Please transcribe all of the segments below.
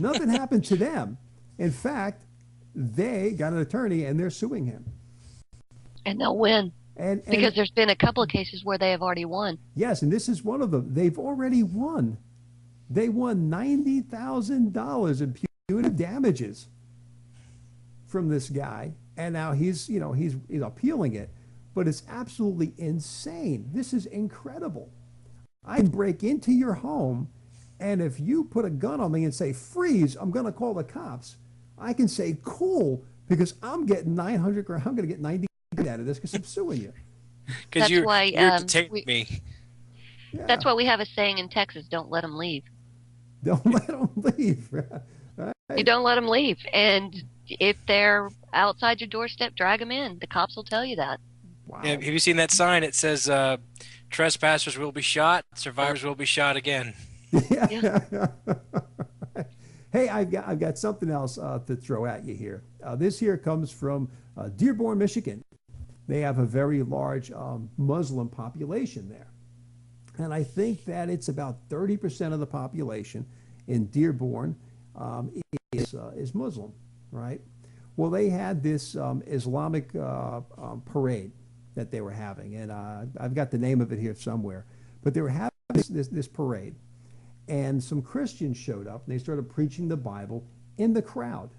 Nothing happened to them. In fact, they got an attorney and they're suing him. And they'll win. And Because there's been a couple of cases where they have already won. yes, and this is one of them. They've already won. They won $90,000 in punitive damages from this guy, and now he's appealing it. But it's absolutely insane. This is incredible. I can break into your home, and if you put a gun on me and say freeze, I'm going to call the cops. I can say cool because I'm getting 900 grand. I'm going to get 90 out of this because I'm suing you. Because you're to take me. Yeah. That's why we have a saying in Texas: "Don't let them leave." Don't let them leave. Right? You don't let them leave, and if they're outside your doorstep, drag them in. The cops will tell you that. Wow. Yeah, have you seen that sign? It says, "Trespassers will be shot. Survivors will be shot again." Yeah. Hey, I've got something else to throw at you here. This here comes from Dearborn, Michigan. They have a very large Muslim population there. And I think that it's about 30% of the population in Dearborn is Muslim, right? Well, they had this Islamic parade that they were having, and I've got the name of it here somewhere. But they were having this parade, and some Christians showed up, and they started preaching the Bible in the crowd.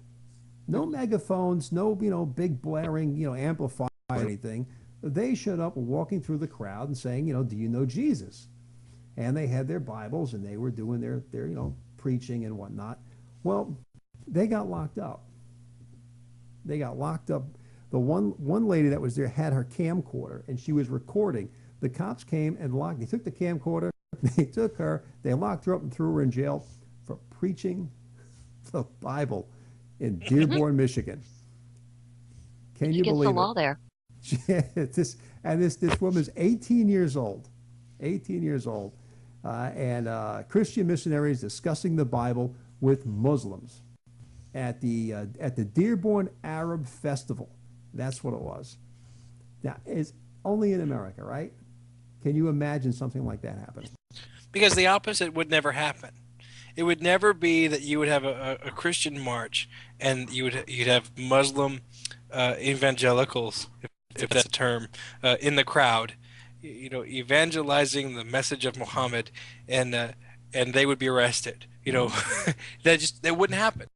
No megaphones, no big blaring amplifier or anything. They showed up walking through the crowd and saying, do you know Jesus? And they had their Bibles, and they were doing their preaching and whatnot. Well, they got locked up. They got locked up. The one lady that was there had her camcorder, and she was recording. The cops came and they took the camcorder, they took her, they locked her up and threw her in jail for preaching the Bible in Dearborn, Michigan. Can you believe it? Against the law there. This woman's 18 years old. 18 years old. And Christian missionaries discussing the Bible with Muslims at the Dearborn Arab Festival. That's what it was. Now, it's only in America, right? Can you imagine something like that happening? Because the opposite would never happen. It would never be that you would have a Christian march and you'd have Muslim evangelicals, if that's a term, in the crowd, evangelizing the message of Muhammad, and they would be arrested. That wouldn't happen.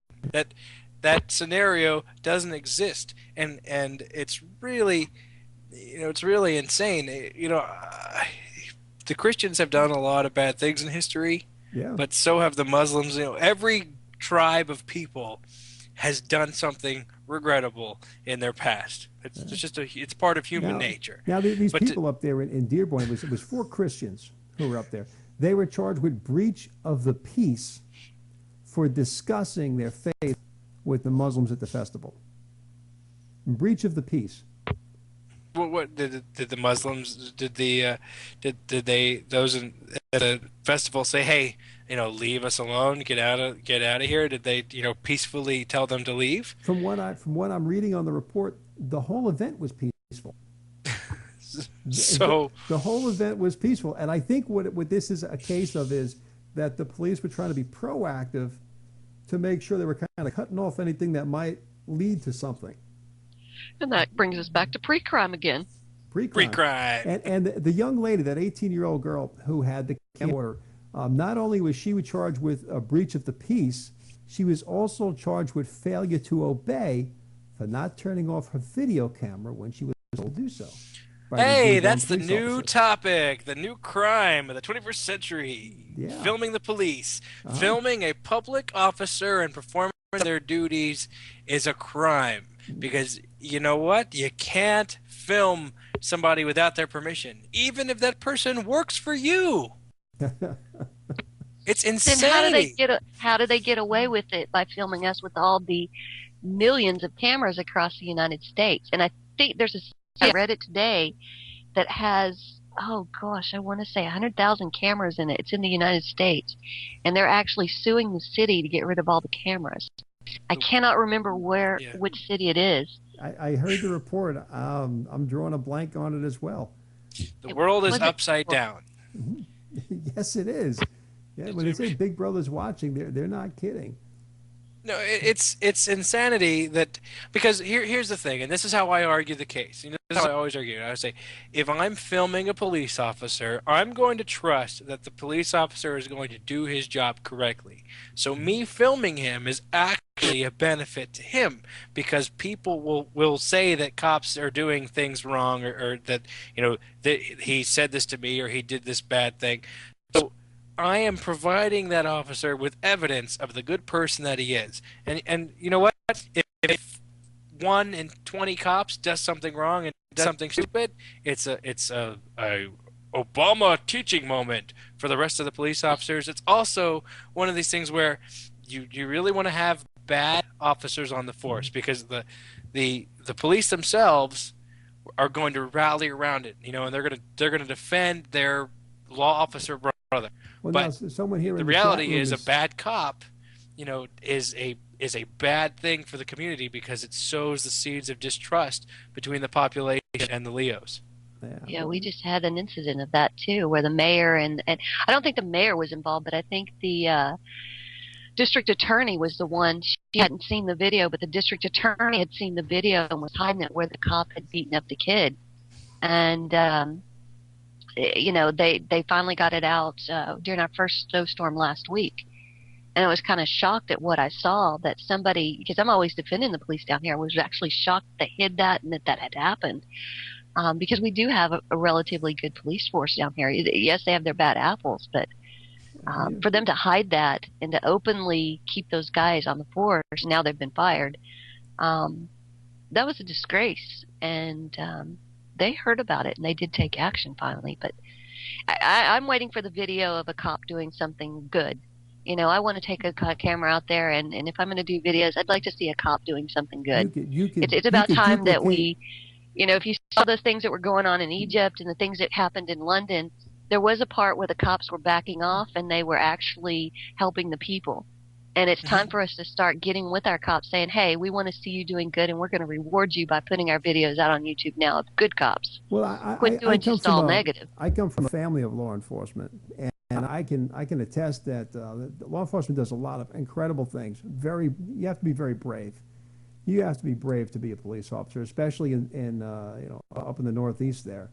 That scenario doesn't exist, and it's really, it's really insane. The Christians have done a lot of bad things in history, but so have the Muslims. Every tribe of people has done something regrettable in their past. It's part of human nature. Now these people up there in Dearborn, it was 4 Christians who were up there. They were charged with breach of the peace for discussing their faith with the Muslims at the festival. Breach of the peace. What did the Muslims did those at the festival say, hey, leave us alone, get out of here? Did they peacefully tell them to leave? From what I'm reading on the report, the whole event was peaceful. So the whole event was peaceful, and I think what this is a case of is that the police were trying to be proactive to make sure they were kind of cutting off anything that might lead to something. And that brings us back to pre-crime again. Pre-crime. And the young lady, that 18-year-old girl who had the camcorder, not only was she charged with a breach of the peace, she was also charged with failure to obey for not turning off her video camera when she was told to do so. Hey, that's the new topic, the new crime of the 21st century. Yeah. Filming the police. Filming a public officer and performing their duties is a crime. Because you know what? You can't film somebody without their permission, even if that person works for you. It's insane. Then how do they get away with it? By filming us with all the millions of cameras across the United States. And I think I read it today that has, oh gosh, I want to say 100,000 cameras in it. It's in the United States. And they're actually suing the city to get rid of all the cameras. I cannot remember which city it is. I heard the report. I'm drawing a blank on it as well. The world is upside down. Yes, it is. Yeah, when they say Big Brother's watching, they're not kidding. No, it's insanity that because here's the thing, and this is how I argue the case. You know, this is how I always argue it. I say, if I'm filming a police officer, I'm going to trust that the police officer is going to do his job correctly. So me filming him is actually a benefit to him because people will say that cops are doing things wrong or that that he said this to me or he did this bad thing. So I am providing that officer with evidence of the good person that he is. And you know what? If 1 in 20 cops does something wrong and does something stupid, it's a Obama teaching moment for the rest of the police officers. It's also one of these things where you really want to have bad officers on the force because the police themselves are going to rally around it, and they're gonna defend their law officer brother. Well, But now, someone here the in the chat reality room is a bad cop, is a bad thing for the community because it sows the seeds of distrust between the population and the Leos. Yeah, we just had an incident of that too, where the mayor and I don't think the mayor was involved, but I think the district attorney was the one. She hadn't seen the video, but the district attorney had seen the video and was hiding it where the cop had beaten up the kid. And they finally got it out during our first snowstorm last week. And I was kind of shocked at what I saw, that somebody, because I'm always defending the police down here, was actually shocked they hid that and that had happened. Because we do have a relatively good police force down here. Yes, they have their bad apples, but for them to hide that and to openly keep those guys on the force, now they've been fired, that was a disgrace. And they heard about it and they did take action finally. But I'm waiting for the video of a cop doing something good. I want to take a camera out there, and if I'm going to do videos, I'd like to see a cop doing something good. It's about time that we, if you saw those things that were going on in Egypt and the things that happened in London, there was a part where the cops were backing off and they were actually helping the people. And it's time for us to start getting with our cops saying, hey, we want to see you doing good, and we're going to reward you by putting our videos out on YouTube now of good cops. Well, quit doing just all negative. I come from a family of law enforcement, and I can attest that law enforcement does a lot of incredible things. You have to be very brave. You have to be brave to be a police officer, especially in up in the Northeast there.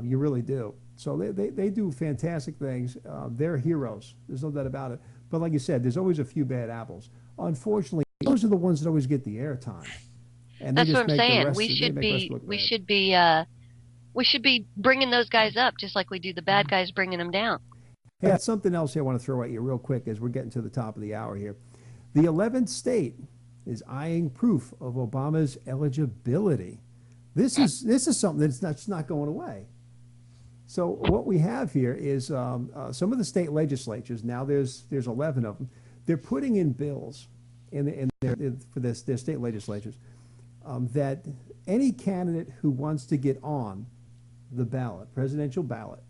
You really do. So they do fantastic things. They're heroes. There's no doubt about it. But like you said, there's always a few bad apples. Unfortunately, those are the ones that always get the airtime. And that's what I'm saying. We should be bringing those guys up just like we do the bad guys, bringing them down. Hey, that's something else here I want to throw at you real quick as we're getting to the top of the hour here. The 11th state is eyeing proof of Obama's eligibility. This is something that's not going away. So what we have here is some of the state legislatures. Now there's 11 of them. They're putting in bills for their state legislatures that any candidate who wants to get on the ballot, presidential ballot,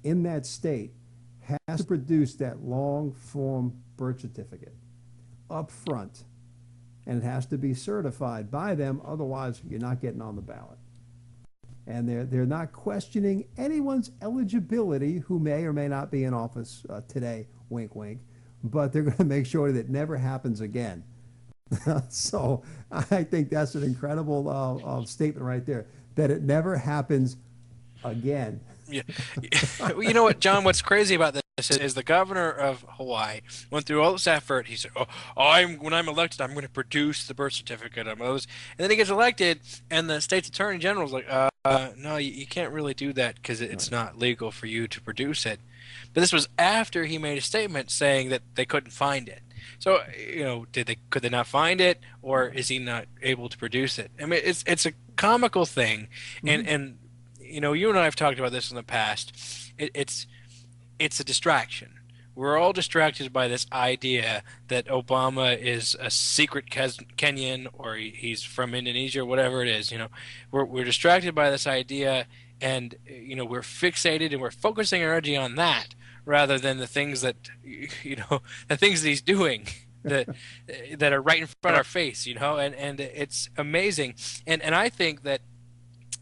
in that state has to produce that long form birth certificate up front, and it has to be certified by them. Otherwise, you're not getting on the ballot. And they're not questioning anyone's eligibility who may or may not be in office today, wink, wink, but they're going to make sure that it never happens again. So I think that's an incredible statement right there, that it never happens again. Yeah. You know what, John, what's crazy about this is the governor of Hawaii went through all this effort. He said, when I'm elected, I'm going to produce the birth certificate of those. And then he gets elected, and the state's attorney general is like, no, you can't really do that because it's not legal for you to produce it. But this was after he made a statement saying that they couldn't find it. So, could they not find it, or is he not able to produce it? I mean, it's a comical thing, and you and I have talked about this in the past. It's a distraction. We're all distracted by this idea that Obama is a secret Kenyan, or he's from Indonesia, or whatever it is. We're distracted by this idea, and we're fixated and we're focusing our energy on that rather than the things that the things that he's doing that are right in front of our face. And it's amazing. And I think that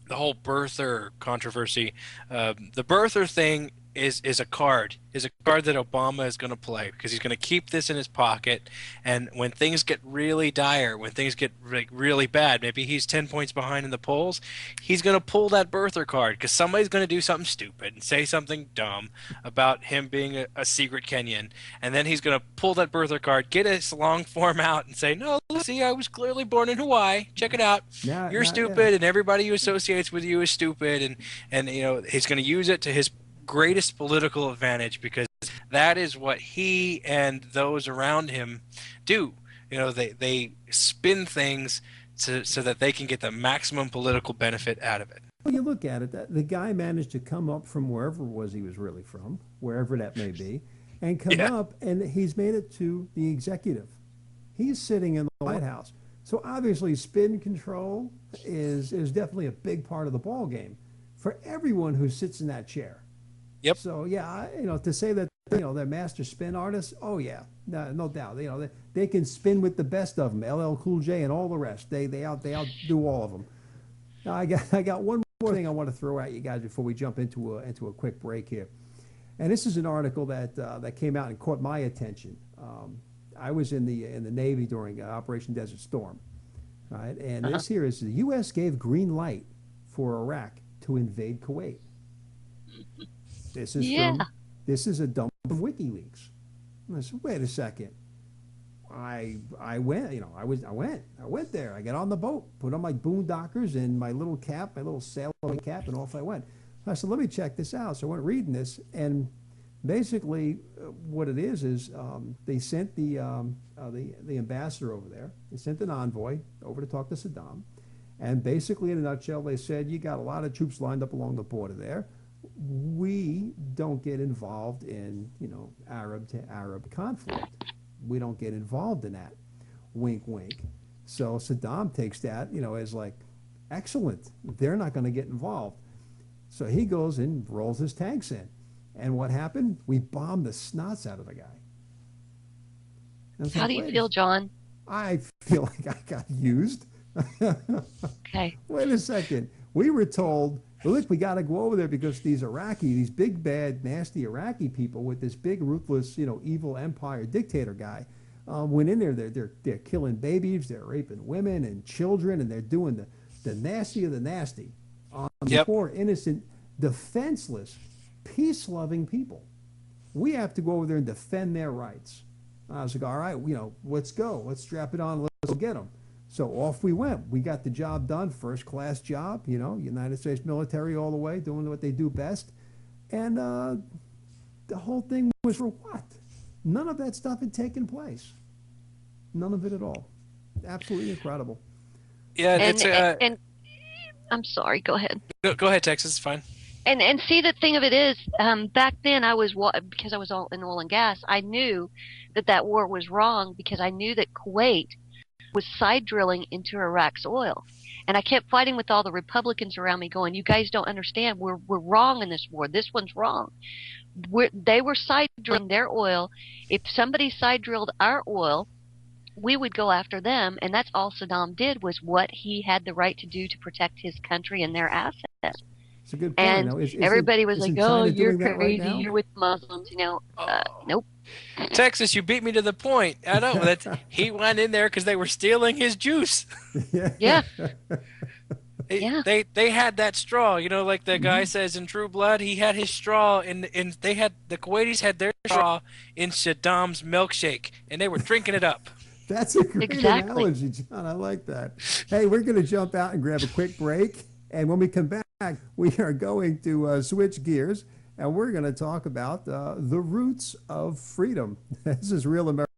the whole birther controversy, the birther thing is a card that Obama is going to play, because he's going to keep this in his pocket, and when things get really dire, when things get really bad, maybe he's 10 points behind in the polls, he's going to pull that birther card, because somebody's going to do something stupid and say something dumb about him being a secret Kenyan, and then he's going to pull that birther card, get his long form out, and say, no, see, I was clearly born in Hawaii, check it out, you're stupid, and everybody who associates with you is stupid, and you know, he's going to use it to his greatest political advantage, because that is what he and those around him do. You know, they spin things so that they can get the maximum political benefit out of it. Well, you look at it, the guy managed to come up from wherever it was he was really from, wherever that may be, and come up, and he's made it to the executive. He's sitting in the White House. So obviously spin control is definitely a big part of the ball game for everyone who sits in that chair. Yep. So yeah, you know, to say that, you know, they're master spin artists, oh yeah, no doubt. You know, they can spin with the best of them, LL Cool J and all the rest. They outdo all of them. Now I got one more thing I want to throw at you guys before we jump into a quick break here, and this is an article that came out and caught my attention. I was in the Navy during Operation Desert Storm, right? And this here is the U.S. gave green light for Iraq to invade Kuwait. This is a dump of WikiLeaks. And I said, wait a second. I went, you know, I went there. I got on the boat, put on my boondockers and my little cap, my little sailboat cap, and off I went. I said, let me check this out. So I went reading this, and basically what it is they sent the ambassador over there. They sent an envoy over to talk to Saddam, and basically in a nutshell, they said, you got a lot of troops lined up along the border there. We don't get involved in, you know, Arab to Arab conflict. We don't get involved in that. Wink, wink. So Saddam takes that, you know, as like, excellent. They're not going to get involved. So he goes and rolls his tanks in. And what happened? We bombed the snots out of the guy. How do you feel, John? I feel like I got used. Okay. Wait a second. We were told, look, we got to go over there because these big, bad, nasty Iraqi people with this big, ruthless, you know, evil empire dictator guy went in there. They're killing babies, they're raping women and children, and they're doing the nasty of the nasty on the poor, innocent, defenseless, peace-loving people. We have to go over there and defend their rights. I was like, all right, you know, let's go. Let's strap it on. Let's go get them. So off we went. We got the job done, first-class job, you know, United States military all the way, doing what they do best. And the whole thing was for what? None of that stuff had taken place. None of it at all. Absolutely incredible. Yeah, and I'm sorry, go ahead. Go ahead, Texas, it's fine. And see, the thing of it is, back then because I was all in oil and gas, I knew that war was wrong because I knew that Kuwait was side drilling into Iraq's oil. And I kept fighting with all the Republicans around me going, you guys don't understand. We're wrong in this war. This one's wrong. They were side drilling their oil. If somebody side drilled our oil, we would go after them. And that's all Saddam did, was what he had the right to do to protect his country and their assets. It's a good point. And now, everybody was like, oh, you're crazy. Right you're with Muslims. You know, nope. Texas, you beat me to the point. I know that he went in there because they were stealing his juice. Yeah. They had that straw, you know, like the guy says in True Blood. He had his straw, and the Kuwaitis had their straw in Saddam's milkshake, and they were drinking it up. That's a great analogy, John. I like that. Hey, we're going to jump out and grab a quick break, and when we come back, we are going to switch gears, and we're going to talk about the roots of freedom. This is Real America.